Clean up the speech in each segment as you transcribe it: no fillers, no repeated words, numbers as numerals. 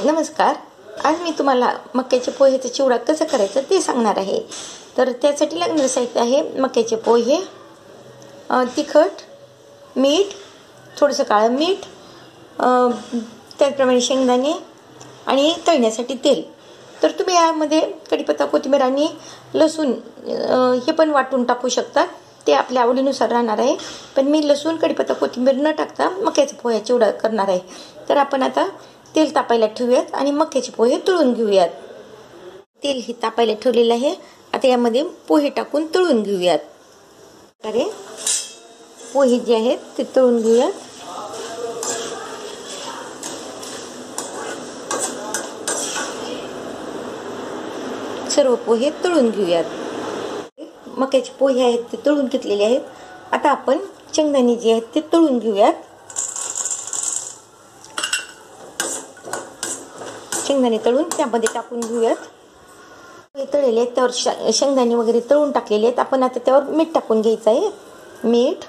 नमस्कार. आज मी तुम्हाला मक्याचे पोहेचा चिवडा कसा करायचा ते सांगणार आहे. तर त्यासाठी लागणारे साहित्य आहे मक्याचे पोहे, तिखट, मीठ, थोडंसं काळं मीठ, त्याचप्रमाणे शेंगदाणे आणि तळण्यासाठी तेल. तर तुम्ही यामध्ये कढीपत्ता, कोथिंबीर आणि लसूण हे पण वाटून टाकू शकतात. ते आपल्या आवडीनुसार राहणार आहे. पण मी लसूण, कढीपत्ता, कोथिंबीर न टाकता मक्याचा पोहे चिवडा करणार आहे. तर आपण आता तेल तापायला ठेवूयात आणि मक्याचे पोहे तळून घेऊयात. तेल हे तापायला ठेवलेलं आहे. आता यामध्ये पोहे टाकून तळून घेऊयात. अरे पोहे जे आहेत ते तळून घेऊयात. सर्व पोहे तळून घेऊयात. मक्याचे पोहे आहेत ते तळून घेतलेले आहेत. आता आपण शेंगदाणे जे आहेत ते तळून घेऊयात. शेंगदाणे तळून त्यामध्ये टाकून घेऊयात. हे तळलेले आहेत, त्यावर शेंगदाणे वगैरे तळून टाकलेले आहेत. आपण आता त्यावर मीठ टाकून घ्यायचं आहे. मीठ.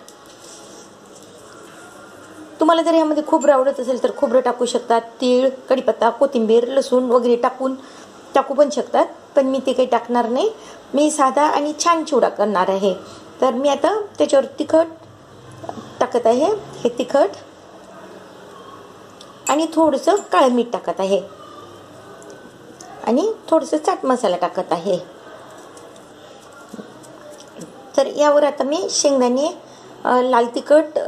तुम्हाला जर यामध्ये खोबरं आवडत असेल तर खोबरं टाकू शकतात. तीळ, कढीपत्ता, कोथिंबीर, लसूण वगैरे टाकू पण शकतात. पण मी ते काही टाकणार नाही. मी साधा आणि छान चिवडा करणार आहे. तर मी आता त्याच्यावर तिखट टाकत आहे. हे तिखट आणि थोडंसं काळं मीठ टाकत आहे आणि थोडंसं चाट मसाला टाकत आहे. तर यावर आता मी शेंगदाणे, लाल तिखट,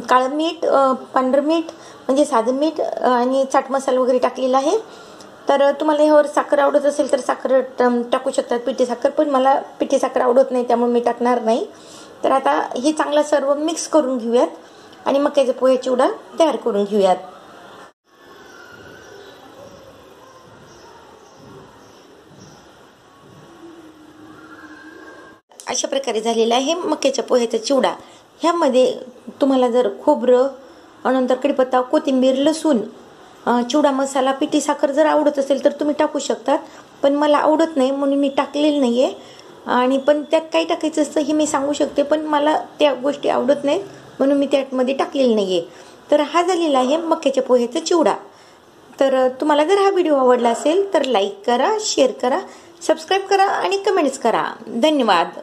काळं मीठ, पांढरं मीठ म्हणजे साधं मीठ आणि चाट मसाला वगैरे टाकलेला आहे. तर तुम्हाला यावर साखर आवडत असेल तर साखर टाकू शकतात, पिठी साखर. पण मला पिठी साखर आवडत नाही, त्यामुळे मी टाकणार नाही. तर आता हे चांगलं सर्व मिक्स करून घेऊयात आणि मक्याचा पोहे चिवडा तयार करून घेऊयात. अशा प्रकारे झालेला आहे मक्याच्या पोह्याचा चिवडा. ह्यामध्ये तुम्हाला जर खोबरं, नंतर कढीपत्ता, कोथिंबीर, लसूण, चिवडा मसाला, पिठी साखर जर आवडत असेल तर तुम्ही टाकू शकतात. पण मला आवडत नाही म्हणून मी टाकलेलं नाही आहे. आणि पण त्यात काय टाकायचं असतं हे मी सांगू शकते, पण मला त्या गोष्टी आवडत नाहीत म्हणून मी त्यामध्ये टाकलेलं नाही आहे. तर हा झालेला आहे मक्याच्या पोह्याचा चिवडा. तर तुम्हाला जर हा व्हिडिओ आवडला असेल तर लाईक करा, शेअर करा, सबस्क्राईब करा आणि कमेंट्स करा. धन्यवाद.